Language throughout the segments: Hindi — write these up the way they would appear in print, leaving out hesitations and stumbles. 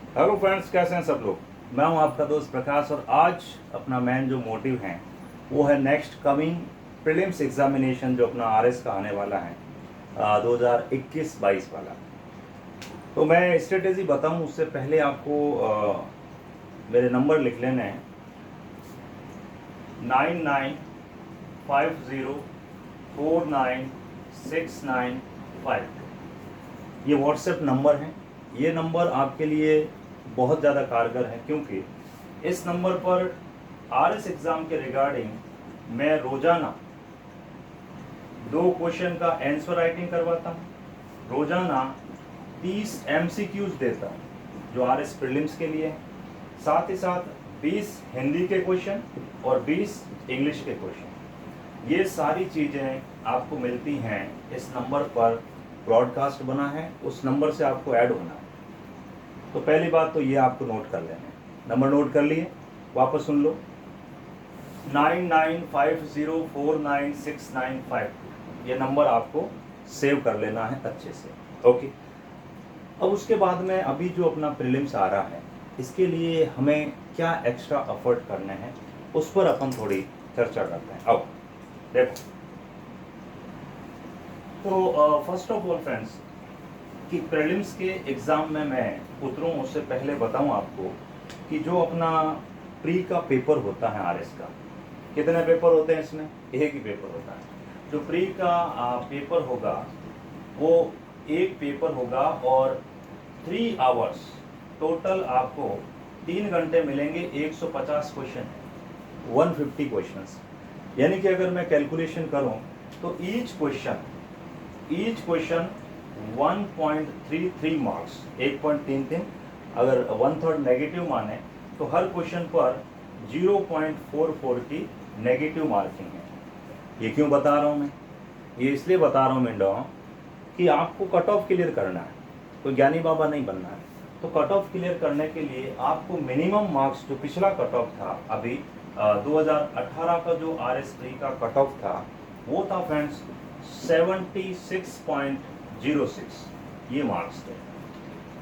हेलो फ्रेंड्स, कैसे हैं सब लोग। मैं हूं आपका दोस्त प्रकाश और आज अपना मेन जो मोटिव है वो है नेक्स्ट कमिंग प्रीलिम्स एग्जामिनेशन जो अपना आरएस का आने वाला है 2021-22 वाला। तो मैं स्ट्रेटेजी बताऊं उससे पहले आपको मेरे नंबर लिख लेने हैं 9950496952। ये व्हाट्सएप नंबर है। ये नंबर आपके लिए बहुत ज़्यादा कारगर है क्योंकि इस नंबर पर आरएस एग्ज़ाम के रिगार्डिंग मैं रोज़ाना 2 क्वेश्चन का आंसर राइटिंग करवाता हूँ, रोज़ाना 30 एमसीक्यूज देता हूँ जो आरएस प्रीलिम्स के लिए है, साथ ही साथ 20 हिंदी के क्वेश्चन और 20 इंग्लिश के क्वेश्चन। ये सारी चीज़ें आपको मिलती हैं इस नंबर पर। ब्रॉडकास्ट बना है, उस नंबर से आपको ऐड होना है। तो पहली बात तो ये आपको नोट कर लेना है। नंबर नोट कर लिए, वापस सुन लो 9950496952। ये नंबर आपको सेव कर लेना है अच्छे से। ओके, अब उसके बाद में अभी जो अपना प्रीलिम्स आ रहा है इसके लिए हमें क्या एक्स्ट्रा एफर्ट करने हैं उस पर अपन थोड़ी चर्चा करते हैं। अब देखो, तो फर्स्ट ऑफ ऑल फ्रेंड्स कि प्रीलिम्स के एग्ज़ाम में मैं उतरूँ उससे पहले बताऊं आपको कि जो अपना प्री का पेपर होता है आरएस का, कितने पेपर होते हैं इसमें? एक ही पेपर होता है। जो प्री का पेपर होगा वो एक पेपर होगा और 3 आवर्स टोटल आपको 3 घंटे मिलेंगे। 150 क्वेश्चन है, 150 क्वेश्चंस, यानी कि अगर मैं कैलकुलेशन करूं तो ईच क्वेश्चन 1.33 मार्क्स, 1.33। अगर 1/3 नेगेटिव माने तो हर क्वेश्चन पर 0.44 की नेगेटिव मार्किंग है। ये क्यों बता रहा हूँ मैं? ये इसलिए बता रहा हूँ मिंडो कि आपको कट ऑफ क्लियर करना है, कोई ज्ञानी बाबा नहीं बनना है। तो कट ऑफ क्लियर करने के लिए आपको मिनिमम मार्क्स, जो पिछला कट ऑफ था अभी 2018 का जो आरएस प्री का कट ऑफ था वो था फ्रेंड्स 76.06। ये मार्क्स थे।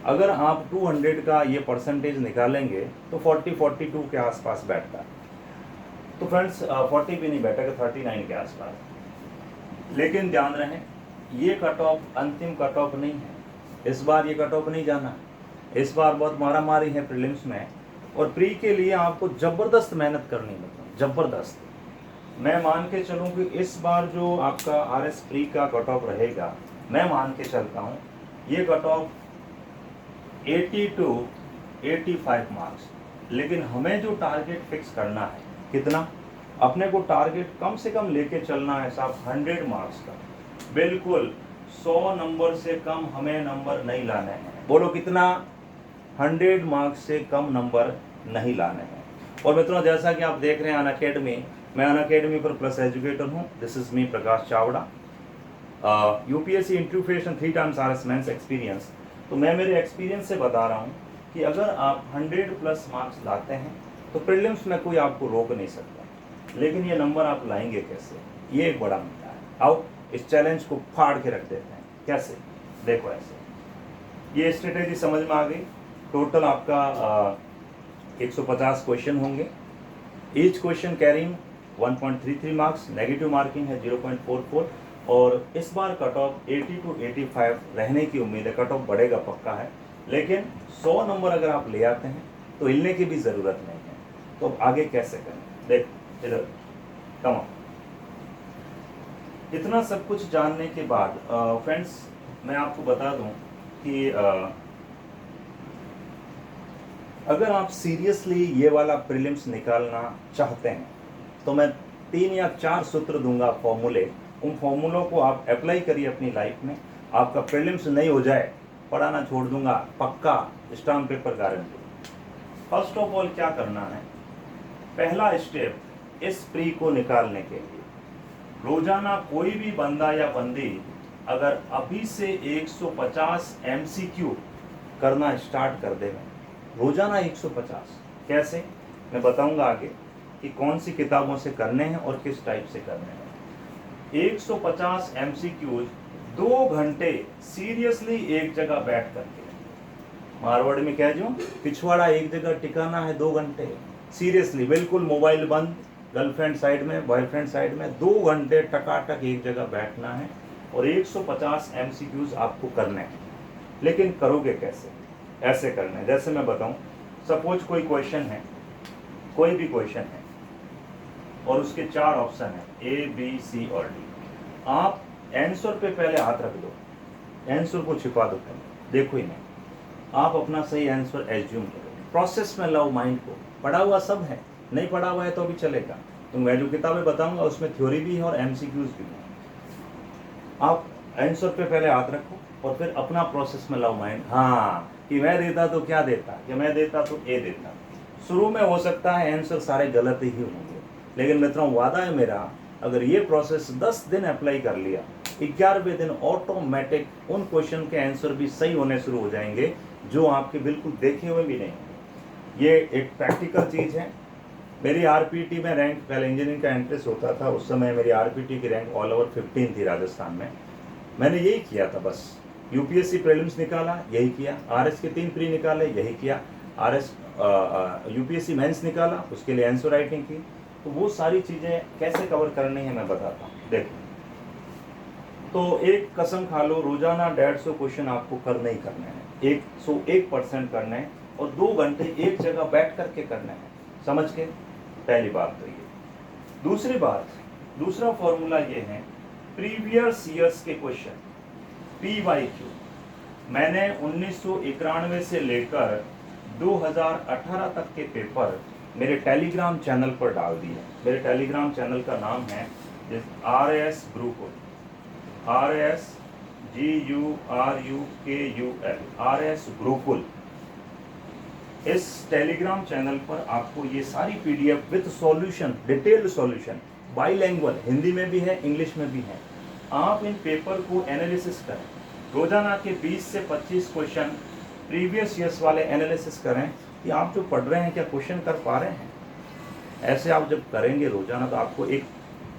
अगर आप 200 का ये परसेंटेज निकालेंगे तो 42 के आसपास बैठता है। तो फ्रेंड्स 40 भी नहीं बैठेगा, 39 के आसपास। लेकिन ध्यान रहे, ये कट ऑफ अंतिम कट ऑफ नहीं है। इस बार ये कट ऑफ नहीं जाना है। इस बार बहुत मारामारी है प्रीलिम्स में, और प्री के लिए आपको ज़बरदस्त मेहनत करनी है, मतलब ज़बरदस्त। मैं मान के चलूँ कि इस बार जो आपका आरएस प्री का कट ऑफ रहेगा, मैं मान के चलता हूँ ये कट ऑफ 80 to 85 मार्क्स। लेकिन हमें जो टारगेट फिक्स करना है, कितना? अपने को टारगेट कम से कम लेके चलना है साहब 100 मार्क्स का। बिल्कुल 100 नंबर से कम हमें नंबर नहीं लाने हैं। बोलो कितना? 100 मार्क्स से कम नंबर नहीं लाने हैं। और मित्रों, जैसा कि आप देख रहे हैं अनअकैडमी, मैं अनअकैडमी पर प्लस एजुकेटर हूँ। This is me Prakash Chawda. UPSC interview 3 times RS mains experience. तो मैं मेरे एक्सपीरियंस से बता रहा हूँ कि अगर आप 100+ मार्क्स लाते हैं तो प्रीलिम्स में कोई आपको रोक नहीं सकता। लेकिन ये नंबर आप लाएंगे कैसे, ये एक बड़ा मुद्दा है। आओ इस चैलेंज को फाड़ के रख देते हैं। कैसे? देखो ऐसे, ये स्ट्रेटेजी समझ में आ गई। टोटल आपका 150 क्वेश्चन होंगे। Each question carrying 1.33 marks, negative marking है 0.44। और इस बार कट ऑफ 80 to 85 रहने की उम्मीद है। कट ऑफ बढ़ेगा पक्का है, लेकिन 100 नंबर अगर आप ले आते हैं तो हिलने की भी ज़रूरत नहीं है। तो अब आगे कैसे करें? देखो इधर, कम ऑन। इतना सब कुछ जानने के बाद फ्रेंड्स मैं आपको बता दूं कि अगर आप सीरियसली ये वाला प्रीलिम्स निकालना चाहते हैं तो मैं 3 या 4 सूत्र दूंगा, फॉर्मूले। उन फॉर्मूलों को आप अप्लाई करिए अपनी लाइफ में। आपका प्रीलिम्स नहीं हो जाए, पढ़ाना छोड़ दूंगा पक्का, stamp paper guarantee. First of all क्या करना है? पहला स्टेप इस प्री को निकालने के लिए रोजाना कोई भी बंदा या बंदी अगर अभी से 150 एमसीक्यू करना स्टार्ट कर देगा, रोजाना 150। कैसे? मैं बताऊंगा आगे कि कौन सी किताबों से करने हैं और किस टाइप से करने हैं। 150 एमसीक्यूज 2 घंटे सीरियसली एक जगह बैठ करके मारवाड़ में कह जो पिछवाड़ा एक जगह टिकाना है 2 घंटे। सीरियसली, बिल्कुल मोबाइल बंद, गर्लफ्रेंड साइड में, बॉयफ्रेंड साइड में, 2 घंटे टकाटक एक जगह बैठना है और 150 MCQs आपको करने हैं। लेकिन करोगे कैसे? ऐसे करना है जैसे मैं बताऊं। सपोज कोई क्वेश्चन है, कोई भी क्वेश्चन है और उसके 4 ऑप्शन है A, B, C और D। आप आंसर पे पहले हाथ रख दो, आंसर को छिपा दो, पहले देखो ही नहीं, आप अपना सही आंसर एज्यूम करो। प्रोसेस में लाओ माइंड को। पढ़ा हुआ सब है, नहीं पढ़ा हुआ है तो भी चलेगा। तो मैं जो किताबें बताऊंगा उसमें थ्योरी भी है और MCQs भी है। आप आंसर पे पहले हाथ रखो और फिर अपना प्रोसेस में लाओ माइंड। हाँ, कि मैं देता तो क्या देता, कि मैं देता तो ए देता। शुरू में हो सकता है आंसर सारे गलत ही होंगे, लेकिन मित्रों वादा है मेरा, अगर ये प्रोसेस 10 दिन अप्लाई कर लिया, 11वें दिन ऑटोमेटिक उन क्वेश्चन के आंसर भी सही होने शुरू हो जाएंगे जो आपके बिल्कुल देखे हुए भी नहीं होंगे। ये एक प्रैक्टिकल चीज़ है। मेरी RPT में रैंक, पहले इंजीनियरिंग का एंट्रेंस होता था, उस समय मेरी RPT की रैंक ऑल ओवर 15 थी राजस्थान में। मैंने यही किया था बस। UPSC प्रीलिम्स निकाला, यही किया। RS के 3 प्री निकाले, यही किया। RS UPSC मेंस निकाला, उसके लिए आंसर राइटिंग की। तो वो सारी चीज़ें कैसे कवर करनी है मैं बताता हूँ। देखो, तो एक कसम खा लो, रोजाना 150 क्वेश्चन आपको करने ही करने हैं, 101% करने हैं और 2 घंटे एक जगह बैठ करके करने हैं। समझ के? पहली बात तो ये। दूसरी बात, दूसरा फॉर्मूला ये है, प्रीवियस ईयर्स के क्वेश्चन PYQ मैंने 1991 से लेकर 2018 तक के पेपर मेरे टेलीग्राम चैनल पर डाल दिए। मेरे टेलीग्राम चैनल का नाम है RS गुरुकुल, RS गुरुकुल। इस टेलीग्राम चैनल पर आपको ये सारी PDF with solution, detailed solution, bilingual, Hindi में भी है, इंग्लिश में भी है। आप इन पेपर को एनालिसिस करें, रोजाना के 20 से 25 क्वेश्चन प्रीवियस ईयर्स वाले एनालिसिस करें कि आप जो पढ़ रहे हैं क्या क्वेश्चन कर पा रहे हैं। ऐसे आप जब करेंगे रोजाना तो आपको एक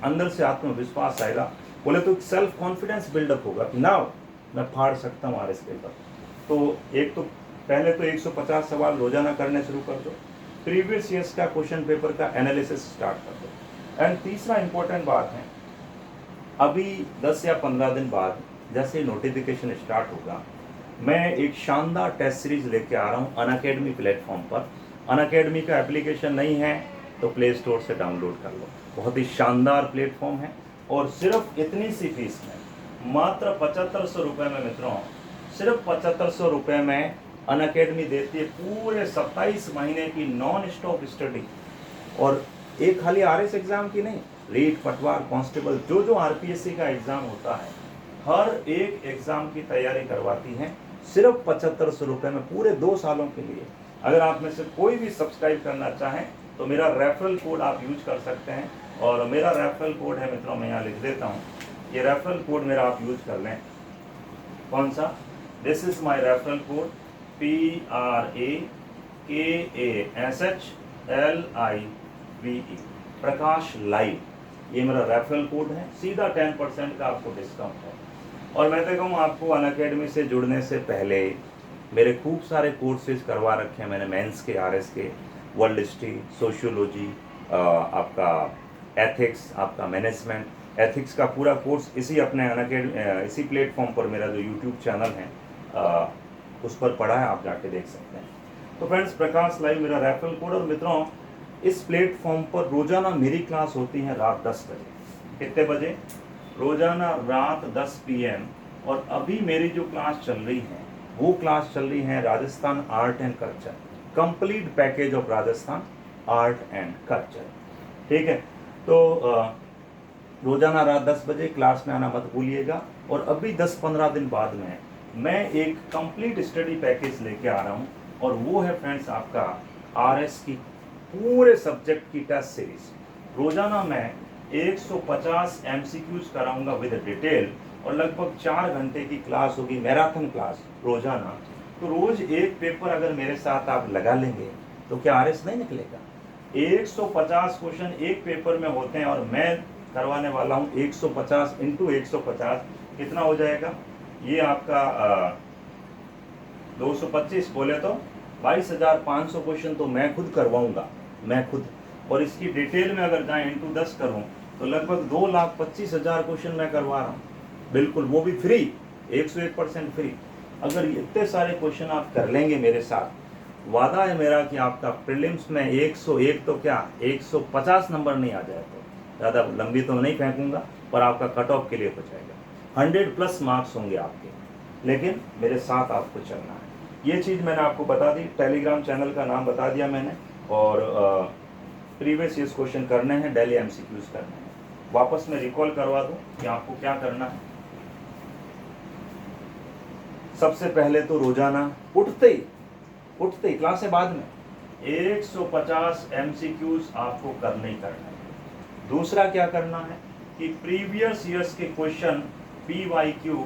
अंदर से आत्मविश्वास आएगा, बोले तो सेल्फ कॉन्फिडेंस बिल्डअप होगा कि ना मैं फाड़ सकता हूँ RS पेपर। तो एक तो पहले तो 150 सवाल रोजाना करने शुरू कर दो, प्रीवियस ईयर्स का क्वेश्चन पेपर का एनालिसिस स्टार्ट कर दो। एंड तीसरा इंपॉर्टेंट बात है, अभी 10 या 15 दिन बाद जैसे नोटिफिकेशन स्टार्ट होगा, मैं एक शानदार टेस्ट सीरीज लेके आ रहा हूँ अनअकैडमी प्लेटफॉर्म पर। अनअकैडमी का एप्लीकेशन नहीं है तो प्ले स्टोर से डाउनलोड कर लो। बहुत ही शानदार प्लेटफॉर्म है और सिर्फ इतनी सी फीस में, मात्र 7500 रुपये में मित्रों, सिर्फ 7500 रुपये में अनअकैडमी देती है पूरे 27 महीने की नॉन स्टॉप स्टडी। और एक खाली RS एग्जाम की नहीं, रीट, पटवार, कांस्टेबल, जो RPSC का एग्जाम होता है, हर एक एग्जाम की तैयारी करवाती है सिर्फ 7500 रुपये में पूरे 2 सालों के लिए। अगर आप में से कोई भी सब्सक्राइब करना चाहें तो मेरा रेफरल कोड आप यूज कर सकते हैं। और मेरा रेफरल कोड है मित्रों, मैं यहाँ लिख देता हूँ, ये रेफरल कोड मेरा आप यूज कर लें। कौन सा? This is my referral code PRAKASHLIVE, Prakash live. ये मेरा रेफरल कोड है, सीधा 10% का आपको डिस्काउंट है। और मैं तो कहूँ आपको अनअकैडमी से जुड़ने से पहले मेरे खूब सारे कोर्सेज करवा रखे हैं मैंने, मेंस के, RS के, वर्ल्ड हिस्ट्री, सोशियोलॉजी, आपका एथिक्स, आपका मैनेजमेंट, एथिक्स का पूरा कोर्स इसी अपने अनअकैडमी, इसी प्लेटफॉर्म पर मेरा जो यूट्यूब चैनल है उस पर पढ़ा है, आप जाके देख सकते हैं। तो फ्रेंड्स, प्रकाश लाइव मेरा रेफरल कोड। और मित्रों, इस प्लेटफॉर्म पर रोजाना मेरी क्लास होती है रात 10 बजे। कितने बजे? रोजाना रात 10 PM। और अभी मेरी जो क्लास चल रही है वो क्लास चल रही है Rajasthan art and culture, complete package of Rajasthan art and culture. ठीक है, तो रोजाना रात 10 बजे क्लास में आना मत भूलिएगा। और अभी 10-15 दिन बाद में मैं एक कंप्लीट स्टडी पैकेज लेके आ रहा हूँ और वो है फ्रेंड्स आपका RS की पूरे सब्जेक्ट की टेस्ट सीरीज। रोजाना मैं 150 MCQs कराऊंगा विद डिटेल और लगभग 4 घंटे की क्लास होगी, मैराथन क्लास रोजाना। तो रोज एक पेपर अगर मेरे साथ आप लगा लेंगे तो क्या RS नहीं निकलेगा? 150 क्वेश्चन एक पेपर में होते हैं और मैं करवाने वाला हूँ 150 × 150। कितना हो जाएगा? ये आपका 225 बोले तो 22,500 क्वेश्चन तो मैं खुद करवाऊंगा, मैं खुद। और इसकी डिटेल में अगर जाए इंटू 10 करूँ तो लगभग 2,25,000 क्वेश्चन मैं करवा रहा हूँ, बिल्कुल, वो भी फ्री, 101% फ्री। अगर इतने सारे क्वेश्चन आप कर लेंगे मेरे साथ, वादा है मेरा कि आपका प्रीलिम्स में 101 तो क्या 150 नंबर नहीं आ जाए तो ज़्यादा लंबी तो नहीं फेंकूंगा, पर आपका कट ऑफ के लिए हो जाएगा, 100+ मार्क्स होंगे आपके, लेकिन मेरे साथ आपको चलना है। ये चीज़ मैंने आपको बता दी, टेलीग्राम चैनल का नाम बता दिया मैंने, और प्रीवियस ईयर्स क्वेश्चन करने हैं, डेली MCQs करने हैं। वापस मैं रिकॉल करवा दूं कि आपको क्या करना है। सबसे पहले तो रोजाना उठते ही क्लास से बाद में 150 MCQs आपको करने ही करना है। दूसरा क्या करना है कि प्रीवियस ईयर्स के क्वेश्चन PYQ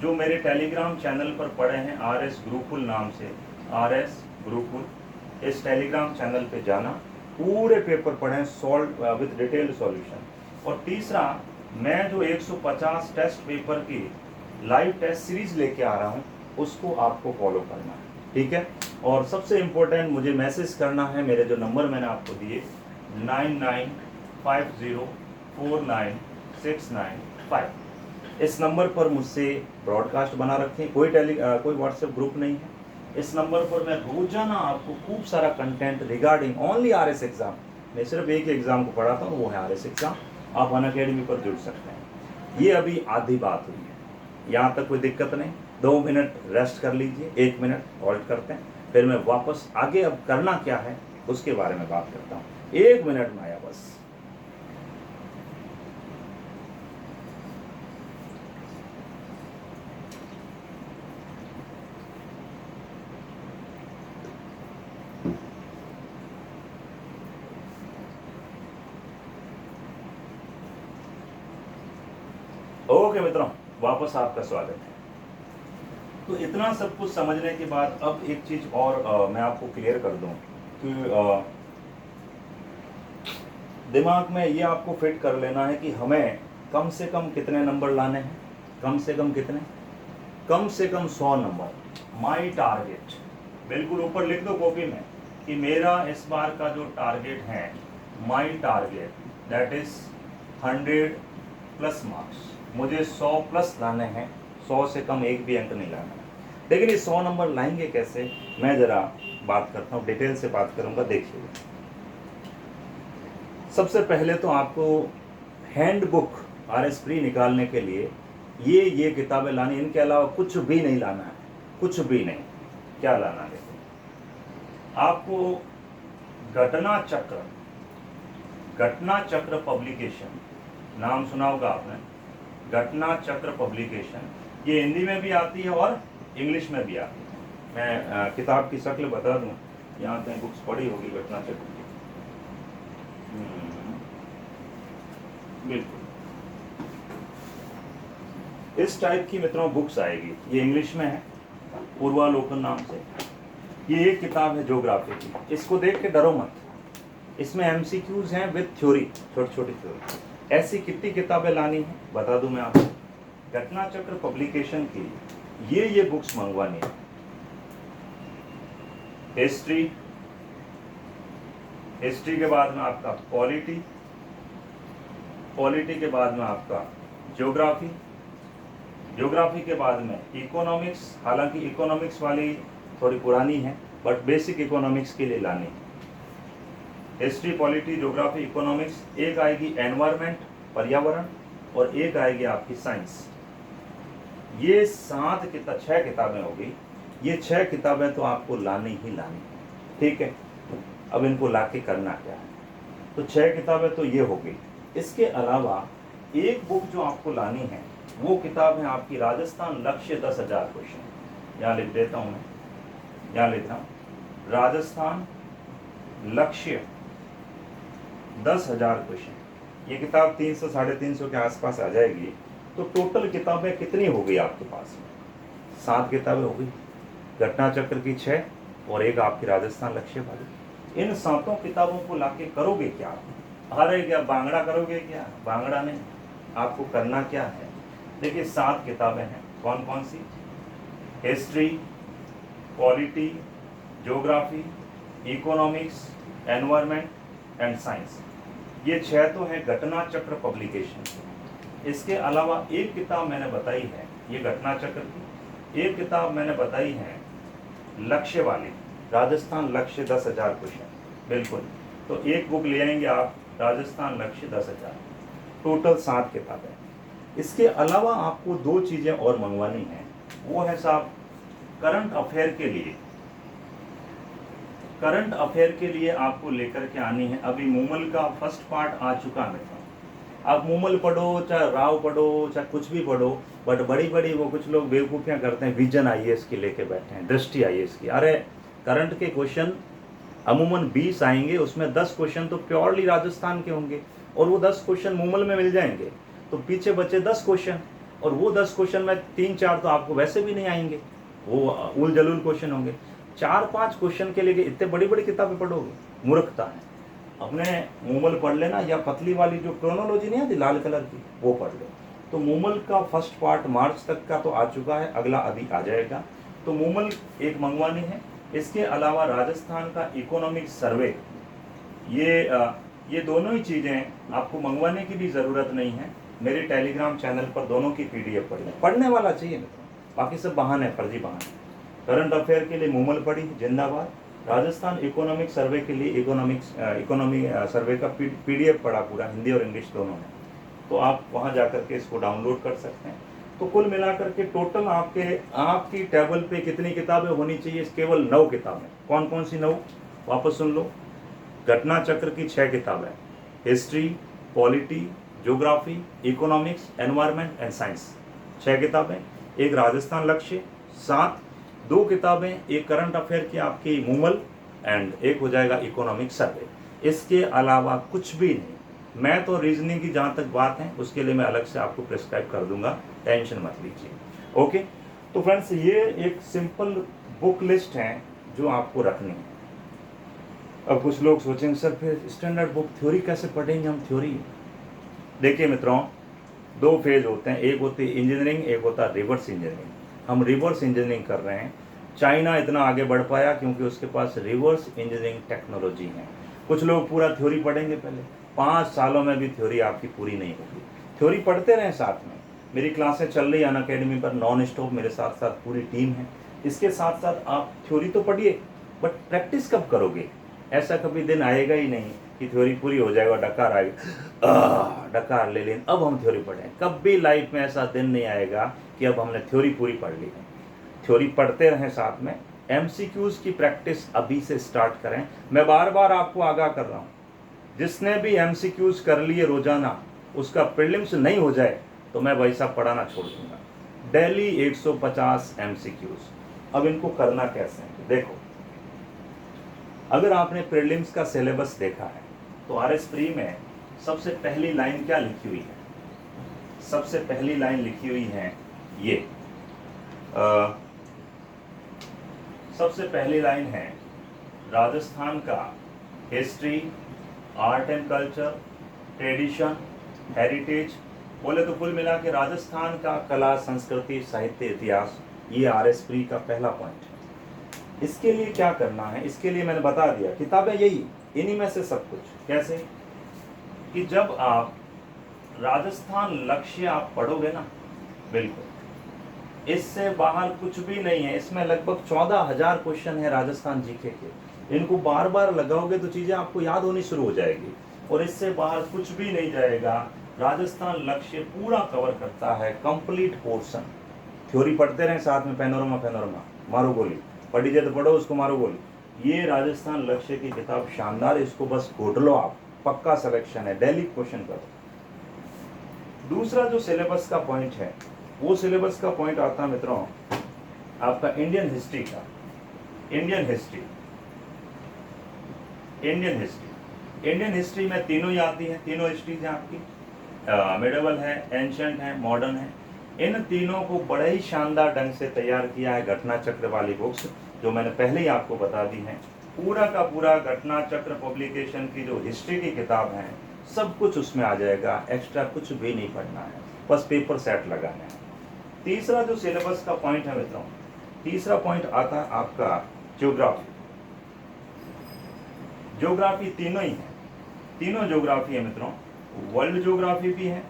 जो मेरे टेलीग्राम चैनल पर पड़े हैं, RS गुरुकुल नाम से, RS गुरुकुल, इस टेलीग्राम चैनल पे जाना, पूरे पेपर पढ़ें सॉल्व विद डिटेल्ड सॉल्यूशन। और तीसरा, मैं जो 150 टेस्ट पेपर की लाइव टेस्ट सीरीज लेके आ रहा हूँ, उसको आपको फॉलो करना है, ठीक है। और सबसे इम्पोर्टेंट, मुझे मैसेज करना है, मेरे जो नंबर मैंने आपको दिए 9950496995, इस नंबर पर मुझसे ब्रॉडकास्ट बना रखें। कोई व्हाट्सएप ग्रुप नहीं है। इस नंबर पर मैं रोजाना आपको खूब सारा content regarding only RS exam, मैं सिर्फ एक ही एग्जाम को पढ़ाता हूँ, वो है RS एग्जाम। आप अनअकैडमी पर जुड़ सकते हैं। ये अभी आधी बात हुई है, यहाँ तक कोई दिक्कत नहीं। 2 मिनट रेस्ट कर लीजिए, 1 मिनट हॉल्ट करते हैं, फिर मैं वापस आगे अब करना क्या है उसके बारे में बात करता हूँ। 1 मिनट में आया बस। ओके मित्रों, वापस आपका स्वागत है। तो इतना सब कुछ समझने के बाद अब एक चीज और मैं आपको क्लियर कर दूं कि दिमाग में ये आपको फिट कर लेना है कि हमें कम से कम कितने नंबर लाने हैं, कम से कम कितने, कम से कम 100 नंबर, माई टारगेट। बिल्कुल ऊपर लिख दो कॉपी में कि मेरा इस बार का जो टारगेट है, my target that is 100+ marks. मुझे 100+ लाने हैं, 100 से कम एक भी अंक नहीं लाना है। लेकिन ये 100 नंबर लाएंगे कैसे, मैं ज़रा बात करता हूँ, डिटेल से बात करूँगा, देखिए। सबसे पहले तो आपको हैंडबुक RS प्री निकालने के लिए ये किताबें लानी, इनके अलावा कुछ भी नहीं लाना है, कुछ भी नहीं। क्या लाना है, आपको घटना चक्र पब्लिकेशन, नाम सुना होगा आपने, घटना चक्र पब्लिकेशन। ये हिंदी में भी आती है और इंग्लिश में भी आती है। मैं किताब की शक्ल बता दूं, यहाँ कहीं बुक्स पड़ी होगी घटना चक्र की, बिल्कुल इस टाइप की मित्रों बुक्स आएगी। ये इंग्लिश में है, पूर्वालोकन नाम से। ये एक किताब है ज्योग्राफी की, इसको देख के डरो मत, इसमें MCQs हैं विद थ्योरी, छोटी छोटी थ्योरी। ऐसी कितनी किताबें लानी है बता दूं मैं आपको। घटना चक्र पब्लिकेशन की ये बुक्स मंगवानी है। हिस्ट्री के बाद में आपका पॉलिटी के बाद में आपका ज्योग्राफी के बाद में इकोनॉमिक्स। हालांकि इकोनॉमिक्स वाली थोड़ी पुरानी है, बट बेसिक इकोनॉमिक्स के लिए लानी है। History, polity, geography, economics. एक आएगी एनवायरमेंट, पर्यावरण, और एक आएगी आपकी साइंस। ये 6 किताबें होगी। ये 6 किताबें तो आपको लानी ही लानी, ठीक है। अब इनको लाके करना क्या है, तो 6 किताबें तो ये होगी। इसके अलावा एक बुक जो आपको लानी है, वो किताब है आपकी राजस्थान लक्ष्य 10,000 क्वेश्चन। यहाँ लिख देता हूँ मैं, यहाँ लिख रहा हूँ, राजस्थान लक्ष्य 10,000 क्वेश्चन। ये किताब 300 साढ़े 300 के आसपास आ जाएगी। तो टोटल किताबें कितनी हो गई आपके पास में? 7 किताबें हो गई, घटना चक्र की 6 और एक आपकी राजस्थान लक्ष्य वाली। इन 7 किताबों को लाके करोगे क्या? अरे क्या बांगड़ा करोगे क्या? बांगड़ा नहीं, आपको करना क्या है, देखिए 7 किताबें हैं। कौन कौन सी? History, polity, geography, economics, environment and science. ये 6 तो है घटना चक्र पब्लिकेशन। इसके अलावा एक किताब मैंने बताई है, ये घटना चक्र की एक किताब मैंने बताई है लक्ष्य वाली, राजस्थान लक्ष्य 10,000 क्वेश्चन। बिल्कुल, तो एक बुक ले आएंगे आप, राजस्थान लक्ष्य 10,000, टोटल 7 किताबें। इसके अलावा आपको 2 चीज़ें और मंगवानी हैं, वो है साहब करंट अफेयर के लिए। करंट अफेयर के लिए आपको लेकर के आनी है। अभी मूमल का फर्स्ट पार्ट आ चुका है। आप मूमल पढ़ो, चाहे राव पढ़ो, चाहे कुछ भी पढ़ो, बट बड़ी बड़ी वो कुछ लोग बेवकूफ़ियाँ करते हैं, विजन आईएएस की लेके बैठे हैं, दृष्टि आईएएस की। अरे करंट के क्वेश्चन अमूमन 20 आएंगे, उसमें 10 क्वेश्चन तो प्योरली राजस्थान के होंगे, और वो 10 क्वेश्चन मूमल में मिल जाएंगे, तो पीछे बचे 10 क्वेश्चन, और वो 10 क्वेश्चन में 3-4 तो आपको वैसे भी नहीं आएंगे, वो उल जलूल क्वेश्चन होंगे। 4-5 क्वेश्चन के लिए इतने बड़ी बड़ी किताबें पढ़ोगे, मूर्खता है। अपने मूमल पढ़ लेना, या पतली वाली जो क्रोनोलॉजी नहीं आती लाल कलर की, वो पढ़ लो। तो मूमल का फर्स्ट पार्ट मार्च तक का तो आ चुका है, अगला अभी आ जाएगा, तो मूमल एक मंगवानी है। इसके अलावा राजस्थान का इकोनॉमिक सर्वे, ये दोनों ही चीज़ें आपको मंगवाने की भी ज़रूरत नहीं है, मेरे टेलीग्राम चैनल पर दोनों की PDF पढ़ने वाला चाहिए मित्रों, बाकी सब बहाने, फर्जी बहाने। करंट अफेयर के लिए मूमल पढ़ी जिंदाबाद, राजस्थान इकोनॉमिक सर्वे के लिए इकोनॉमी सर्वे का PDF पढ़ा पूरा, हिंदी और इंग्लिश दोनों में, तो आप वहाँ जा कर के इसको डाउनलोड कर सकते हैं। तो कुल मिलाकर के टोटल आपकी टेबल पे कितनी किताबें होनी चाहिए? केवल 9 किताबें। कौन कौन सी 9? वापस सुन लो। घटना चक्र की 6 किताबें, history, polity, geography, economics, environment and science 6 किताबें। एक राजस्थान लक्ष्य 7, 2 किताबें, एक करंट अफेयर की आपकी मूमल, एंड एक हो जाएगा इकोनॉमिक सर्वे। इसके अलावा कुछ भी नहीं। मैथ और रीजनिंग की जहाँ तक बात है, उसके लिए मैं अलग से आपको प्रिस्क्राइब कर दूंगा, टेंशन मत लीजिए। ओके, तो फ्रेंड्स ये एक सिंपल बुक लिस्ट है जो आपको रखनी है। अब कुछ लोग सोचेंगे सर फिर स्टैंडर्ड बुक थ्योरी कैसे पढ़ेंगे हम? थ्योरी देखिए मित्रों, 2 फेज होते हैं, एक होती है इंजीनियरिंग, एक होता है रिवर्स इंजीनियरिंग। हम रिवर्स इंजीनियरिंग कर रहे हैं। चाइना इतना आगे बढ़ पाया क्योंकि उसके पास रिवर्स इंजीनियरिंग टेक्नोलॉजी है। कुछ लोग पूरा थ्योरी पढ़ेंगे पहले, 5 सालों में भी थ्योरी आपकी पूरी नहीं होगी। थ्योरी पढ़ते रहें साथ में, मेरी क्लासें चल रही है अनअकैडमी पर नॉन स्टॉप, मेरे साथ साथ पूरी टीम है। इसके साथ साथ आप थ्योरी तो पढ़िए, बट प्रैक्टिस कब करोगे? ऐसा कभी दिन आएगा ही नहीं कि थ्योरी पूरी हो जाएगा, डकार आएगा, डकार ले लें अब हम थ्योरी पढ़ें। कभी लाइफ में ऐसा दिन नहीं आएगा कि अब हमने थ्योरी पूरी पढ़ ली है। थ्योरी पढ़ते रहें साथ में, MCQs की प्रैक्टिस अभी से स्टार्ट करें। मैं बार बार आपको आगाह कर रहा हूँ, जिसने भी MCQs कर लिए रोजाना, उसका प्रीलिम्स नहीं हो जाए तो मैं भाई साहब पढ़ाना छोड़ दूंगा। Daily 150 MCQs। अब इनको करना कैसे है? देखो, अगर आपने प्रीलिम्स का सिलेबस देखा है तो RS प्री में सबसे पहली लाइन क्या लिखी हुई है? सबसे पहली लाइन लिखी हुई है ये, सबसे पहली लाइन है राजस्थान का history, art and culture, tradition, heritage. बोले तो कुल मिला के राजस्थान का कला, संस्कृति, साहित्य, इतिहास, ये RS प्री का पहला पॉइंट है। इसके लिए क्या करना है? इसके लिए मैंने बता दिया, किताबें यही, इन्हीं में से सब कुछ। कैसे कि जब आप राजस्थान लक्ष्य आप पढ़ोगे ना, बिल्कुल इससे बाहर कुछ भी नहीं है। इसमें लगभग 14,000 क्वेश्चन है राजस्थान जीके के। इनको बार बार लगाओगे तो चीज़ें आपको याद होनी शुरू हो जाएगी, और इससे बाहर कुछ भी नहीं जाएगा। राजस्थान लक्ष्य पूरा कवर करता है, कंप्लीट पोर्शन। थ्योरी पढ़ते रहें साथ में, पैनोरमा मारो गोली, पढ़ी जाए तो पढ़ो, उसको मारो गोली। ये राजस्थान लक्ष्य की किताब शानदार है, इसको बस घोट लो आप, पक्का सिलेक्शन है, डेली क्वेश्चन करो। दूसरा जो सिलेबस का पॉइंट है, वो सिलेबस का पॉइंट आता है मित्रों आपका इंडियन हिस्ट्री का। इंडियन हिस्ट्री में तीनों ही आती हैं, तीनों हिस्ट्रीज हैं आपकी, मिडिवल है, एंशिएंट है, मॉडर्न है। इन तीनों को बड़े ही शानदार ढंग से तैयार किया है घटना चक्र वाली बुक्स, जो मैंने पहले ही आपको बता दी है। पूरा का पूरा घटना चक्र पब्लिकेशन की जो हिस्ट्री की किताब है, सब कुछ उसमें आ जाएगा, एक्स्ट्रा कुछ भी नहीं पढ़ना है, बस पेपर सेट लगाना है। तीसरा जो सिलेबस का पॉइंट है मित्रों, तीसरा पॉइंट आता है आपका ज्योग्राफी। ज्योग्राफी तीनों ही है, तीनों ज्योग्राफी है मित्रों, वर्ल्ड ज्योग्राफी भी है,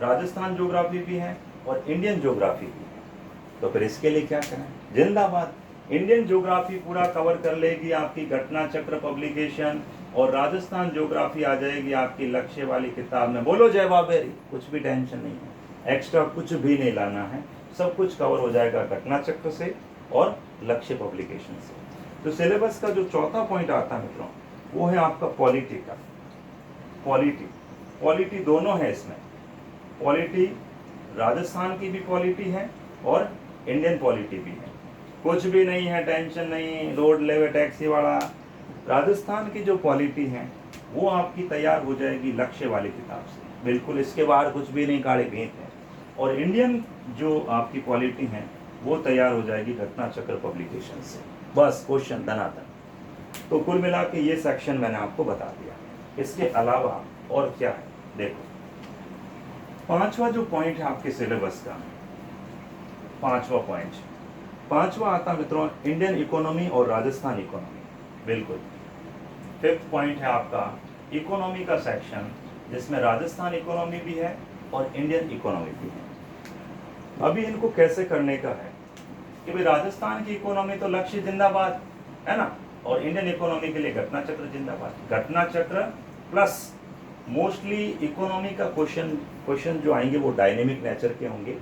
राजस्थान ज्योग्राफी भी है और इंडियन ज्योग्राफी भी है। तो फिर इसके लिए क्या करें, जिंदाबाद। इंडियन ज्योग्राफी पूरा कवर कर लेगी आपकी घटना चक्र पब्लिकेशन, और राजस्थान ज्योग्राफी आ जाएगी आपकी लक्ष्य वाली किताब में। बोलो जय बाबेरी, कुछ भी टेंशन नहीं है, एक्स्ट्रा कुछ भी नहीं लाना है, सब कुछ कवर हो जाएगा घटना चक्र से और लक्ष्य पब्लिकेशन से। तो सिलेबस का जो चौथा पॉइंट आता है मित्रों, वो है आपका पॉलिटी का। पॉलिटी, पॉलिटी दोनों है इसमें, पॉलिटी राजस्थान की भी पॉलिटी है और इंडियन पॉलिटी भी है, कुछ भी नहीं है, टेंशन नहीं, रोड लेवे टैक्सी वाला। राजस्थान की जो पॉलिटी है वो आपकी तैयार हो जाएगी लक्ष्य वाली किताब से, बिल्कुल इसके बाहर कुछ भी नहीं, काले भेद है। और इंडियन जो आपकी पॉलिटी है वो तैयार हो जाएगी घटना चक्र पब्लिकेशन से। बस क्वेश्चन धनाधन। तो कुल मिला के ये सेक्शन मैंने आपको बता दिया। इसके अलावा और क्या है, देखो पांचवा जो पॉइंट है आपके सिलेबस का, पांचवा पॉइंट, पांचवा आता मित्रों इंडियन इकोनॉमी और राजस्थान इकोनॉमी, बिल्कुल। फिफ्थ पॉइंट है आपका इकोनॉमी का सेक्शन, जिसमें राजस्थान इकोनॉमी भी है और इंडियन इकोनॉमी भी है। अभी इनको कैसे करने का है कि भाई राजस्थान की इकोनॉमी तो लक्ष्य जिंदाबाद है ना, और इंडियन इकोनॉमी के लिए घटना चक्र जिंदाबाद। घटना चक्र प्लस मोस्टली इकोनॉमी का क्वेश्चन जो आएंगे वो डायनेमिक नेचर के होंगे।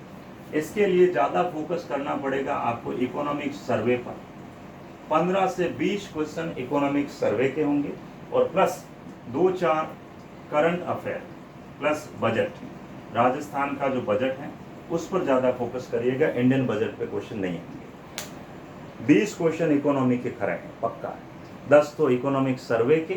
इसके लिए ज़्यादा फोकस करना पड़ेगा आपको इकोनॉमिक सर्वे पर। 15 से 20 क्वेश्चन इकोनॉमिक सर्वे के होंगे और plus 2-4 current affair plus budget. Rajasthan का जो बजट है उस पर ज़्यादा फोकस करिएगा, इंडियन बजट पे क्वेश्चन नहीं होंगे। 20 क्वेश्चन इकोनॉमी के खरे हैं पक्का है, 10 तो इकोनॉमिक सर्वे के,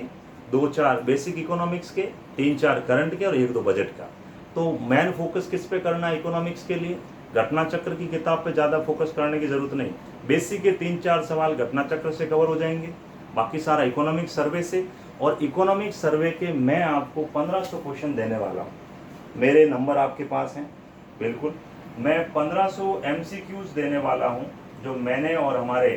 2-4 बेसिक इकोनॉमिक्स के, 3-4 करंट के और 1-2 बजट का। तो मेन फोकस किस पे करना है इकोनॉमिक्स के लिए, घटना चक्र की किताब पे ज़्यादा फोकस करने की जरूरत नहीं। बेसिक के 3-4 सवाल घटना चक्र से कवर हो जाएंगे, बाकी सारा इकोनॉमिक सर्वे से। और इकोनॉमिक सर्वे के मैं आपको 1500 क्वेश्चन देने वाला हूँ, मेरे नंबर आपके पास हैं, बिल्कुल। मैं 1500 MCQs देने वाला हूँ जो मैंने और हमारे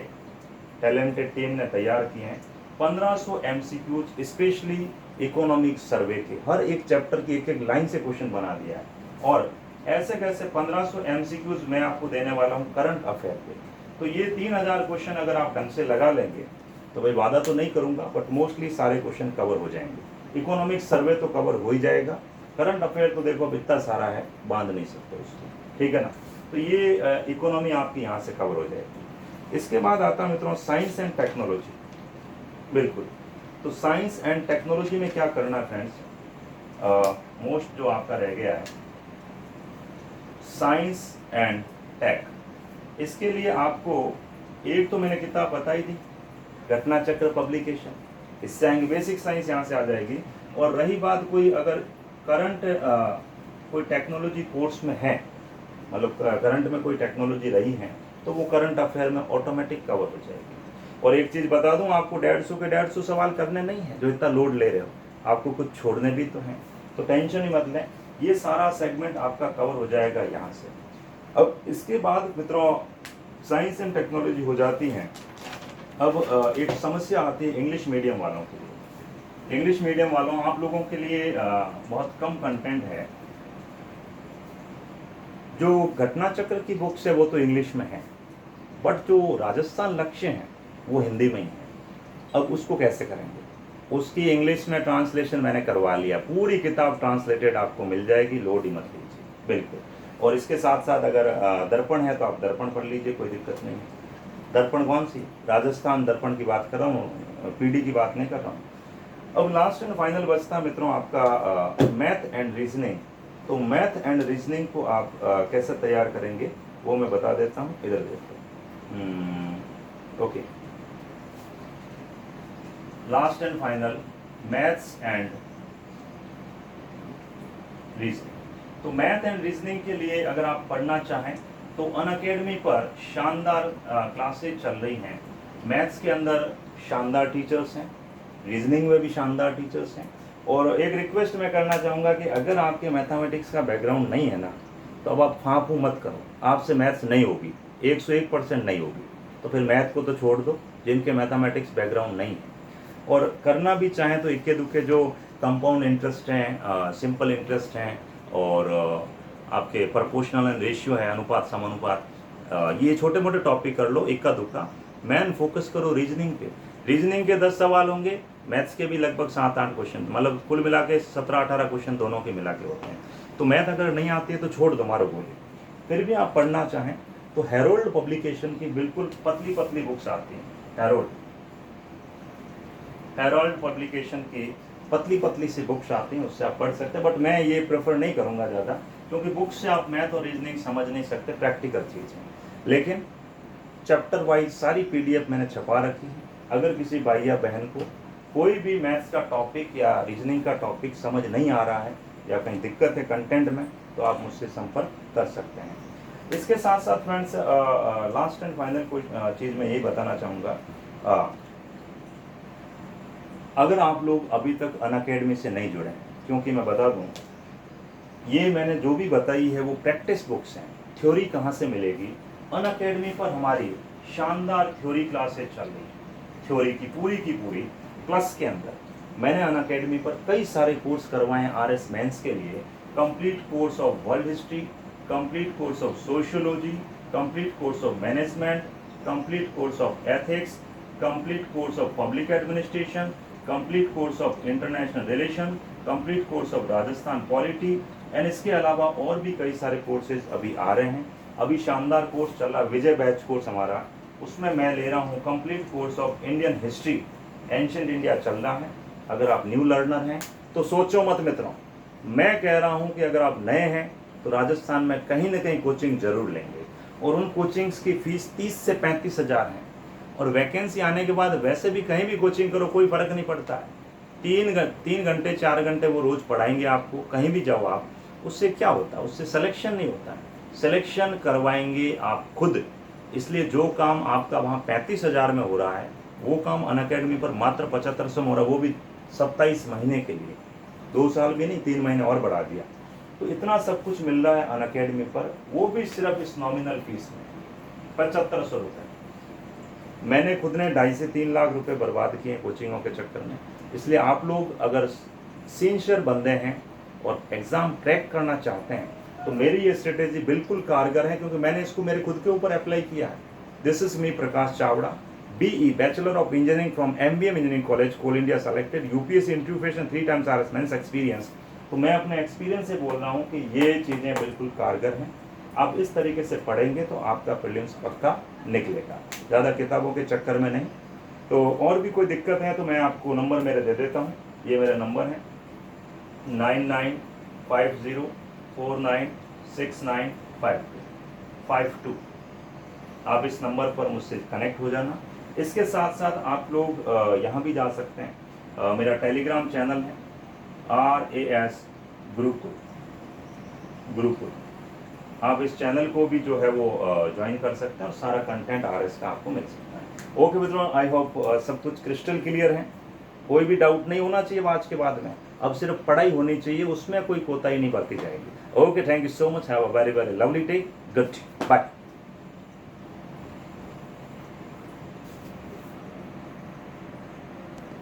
टैलेंटेड टीम ने तैयार किए हैं। 1500 MCQs स्पेशली इकोनॉमिक सर्वे के, हर एक चैप्टर की एक एक लाइन से क्वेश्चन बना दिया है। और ऐसे कैसे 1500 MCQs मैं आपको देने वाला हूँ करंट अफेयर पे। तो ये 3000 क्वेश्चन अगर आप ढंग से लगा लेंगे तो भाई वादा तो नहीं करूँगा बट मोस्टली सारे क्वेश्चन कवर हो जाएंगे। इकोनॉमिक सर्वे तो कवर हो ही जाएगा, करंट अफेयर तो देखो अब इतना सारा है, बांध नहीं सकते उसको, ठीक है ना। तो ये इकोनॉमी आपकी यहाँ से कवर हो जाएगी। इसके बाद आता मित्रों साइंस एंड टेक्नोलॉजी, बिल्कुल। तो साइंस एंड टेक्नोलॉजी में क्या करना फ्रेंड्स, मोस्ट जो आपका रह गया है साइंस एंड टेक, इसके लिए आपको एक तो मैंने किताब बताई थी घटना चक्र पब्लिकेशन, इससे आएंगे बेसिक साइंस यहाँ से आ जाएगी। और रही बात कोई अगर करंट कोई टेक्नोलॉजी कोर्स में है, मतलब करंट में कोई टेक्नोलॉजी रही है तो वो करंट अफेयर में ऑटोमेटिक कवर हो जाएगी। और एक चीज़ बता दूं आपको, 150 के 150 सवाल करने नहीं है जो इतना लोड ले रहे हो, आपको कुछ छोड़ने भी तो हैं, तो टेंशन ही मत लें, ये सारा सेगमेंट आपका कवर हो जाएगा यहाँ से। अब इसके बाद मित्रों साइंस एंड टेक्नोलॉजी हो जाती हैं। अब एक समस्या आती है इंग्लिश मीडियम वालों के लिए। इंग्लिश मीडियम वालों आप लोगों के लिए बहुत कम कंटेंट है। जो घटना चक्र की बुक्स है वो तो इंग्लिश में है, बट जो राजस्थान लक्ष्य हैं वो हिंदी में ही है। अब उसको कैसे करेंगे, उसकी इंग्लिश में ट्रांसलेशन मैंने करवा लिया, पूरी किताब ट्रांसलेटेड आपको मिल जाएगी, लोड ही मत लीजिए, बिल्कुल। और इसके साथ साथ अगर दर्पण है तो आप दर्पण पढ़ लीजिए, कोई दिक्कत नहीं है। दर्पण कौन सी, राजस्थान दर्पण की बात कर रहा हूँ, PD की बात नहीं कर रहा हूँ। अब लास्ट एंड फाइनल बचता मित्रों आपका मैथ एंड रीजनिंग। तो मैथ एंड रीजनिंग को आप कैसे तैयार करेंगे वो मैं बता देता हूँ, इधर देखो। Okay, last and final maths and reasoning. तो मैथ एंड रीजनिंग के लिए अगर आप पढ़ना चाहें तो अनअकैडमी पर शानदार क्लासेज चल रही हैं। मैथ्स के अंदर शानदार टीचर्स हैं, रीजनिंग में भी शानदार टीचर्स हैं। और एक रिक्वेस्ट मैं करना चाहूँगा कि अगर आपके मैथमेटिक्स का बैकग्राउंड नहीं है ना, तो अब आप फाँफू मत करो, आपसे मैथ्स नहीं होगी, 101% नहीं होगी। तो फिर मैथ को तो छोड़ दो, जिनके मैथमेटिक्स बैकग्राउंड नहीं है। और करना भी चाहें तो इक्के दुक्के जो कंपाउंड इंटरेस्ट हैं, सिंपल इंटरेस्ट हैं, और आपके प्रोपोर्शनल एंड रेशियो है, अनुपात समानुपात, ये छोटे मोटे टॉपिक कर लो इक्का दुक्का। मैन फोकस करो रीजनिंग पे। रीजनिंग के 10 सवाल होंगे, मैथ्स के भी लगभग 7-8 क्वेश्चन, मतलब कुल मिला के 17-18 क्वेश्चन दोनों के मिला के होते हैं। तो मैथ अगर नहीं आती है तो छोड़ दो, मारो गोली। फिर भी आप पढ़ना चाहें तो हेरोल्ड पब्लिकेशन की बिल्कुल पतली पतली बुक्स आती हैं। हेरोल्ड पब्लिकेशन की पतली पतली सी बुक्स आती हैं, उससे आप पढ़ सकते हैं। बट मैं ये प्रेफर नहीं करूँगा ज़्यादा, क्योंकि बुक्स से आप मैथ और रीजनिंग समझ नहीं सकते, प्रैक्टिकल चीज़ है। लेकिन चैप्टर वाइज सारी PDF मैंने छपा रखी है। अगर किसी भाई या बहन को कोई भी मैथ्स का टॉपिक या रीजनिंग का टॉपिक समझ नहीं आ रहा है या कहीं दिक्कत है कंटेंट में, तो आप मुझसे संपर्क कर सकते हैं। इसके साथ साथ फ्रेंड्स, लास्ट एंड फाइनल कोई चीज़ मैं यही बताना चाहूँगा, अगर आप लोग अभी तक अनअकैडमी से नहीं जुड़े हैं, क्योंकि मैं बता दूं, ये मैंने जो भी बताई है वो प्रैक्टिस बुक्स हैं। थ्योरी कहाँ से मिलेगी? अनअकैडमी पर हमारी शानदार थ्योरी क्लासेज चल रही है। थ्योरी की पूरी प्लस के अंदर मैंने अनअकैडमी पर कई सारे कोर्स करवाए हैं। RS मेंस के लिए complete course of world history, complete course of sociology, complete course of management, complete course of ethics, complete course of public administration, complete course of international relation, complete course of Rajasthan polity, and इसके अलावा और भी कई सारे कोर्सेज अभी आ रहे हैं। अभी शानदार कोर्स चल रहा है, विजय बैच कोर्स हमारा, उसमें मैं ले रहा हूँ complete course of Indian history, ancient India चल रहा है। अगर आप न्यू लर्नर हैं तो सोचो मत मित्रों, मैं कह रहा हूँ कि अगर आप नए हैं तो राजस्थान में कहीं ना कहीं कोचिंग जरूर लेंगे, और उन कोचिंग्स की फीस 30 से 35 हज़ार है। और वैकेंसी आने के बाद वैसे भी कहीं भी कोचिंग करो कोई फ़र्क नहीं पड़ता है। 3 घंटे 4 घंटे वो रोज़ पढ़ाएंगे आपको, कहीं भी जाओ आप, उससे क्या होता है? उससे सिलेक्शन नहीं होता है। सिलेक्शन करवाएंगे आप खुद। इसलिए जो काम आपका वहाँ 35 हज़ार में हो रहा है, वो काम अनअकैडमी पर मात्र 7500 में हो रहा है, वो भी 27 महीने के लिए। 2 साल भी नहीं, 3 महीने और बढ़ा दिया। तो इतना सब कुछ मिल रहा है अनअकैडमी पर, वो भी सिर्फ इस नॉमिनल फीस में 7500 रुपये। मैंने खुद ने 2.5 से 3 लाख रुपए बर्बाद किए कोचिंगों के चक्कर में। इसलिए आप लोग अगर सिंसियर बंदे हैं और एग्ज़ाम क्रैक करना चाहते हैं तो मेरी ये स्ट्रेटेजी बिल्कुल कारगर है, क्योंकि मैंने इसको मेरे खुद के ऊपर अप्लाई किया है। This is me Prakash Chawda, BE bachelor of engineering from MBM engineering college coal India selected, UPSC interview facing 3 times RS mains experience. तो मैं अपने एक्सपीरियंस से बोल रहा हूँ कि ये चीज़ें बिल्कुल कारगर हैं। आप इस तरीके से पढ़ेंगे तो आपका प्रीलिम्स पक्का निकलेगा, ज़्यादा किताबों के चक्कर में नहीं। तो और भी कोई दिक्कत है तो मैं आपको नंबर मेरे दे देता हूँ। ये मेरा नंबर है 9950496952। आप इस नंबर पर मुझसे कनेक्ट हो जाना। इसके साथ साथ आप लोग यहाँ भी जा सकते हैं, मेरा टेलीग्राम चैनल है RAS गुरुकुल। आप इस चैनल को भी जो है वो ज्वाइन कर सकते हैं और सारा कंटेंट RS का आपको मिल सकता है। ओके मित्रों, आई होप सब कुछ क्रिस्टल क्लियर है। कोई भी डाउट नहीं होना चाहिए आज के बाद में, अब सिर्फ पढ़ाई होनी चाहिए, उसमें कोई कोताही नहीं बरती जाएगी। Okay, thank you so much, have a very very lovely day, good, bye.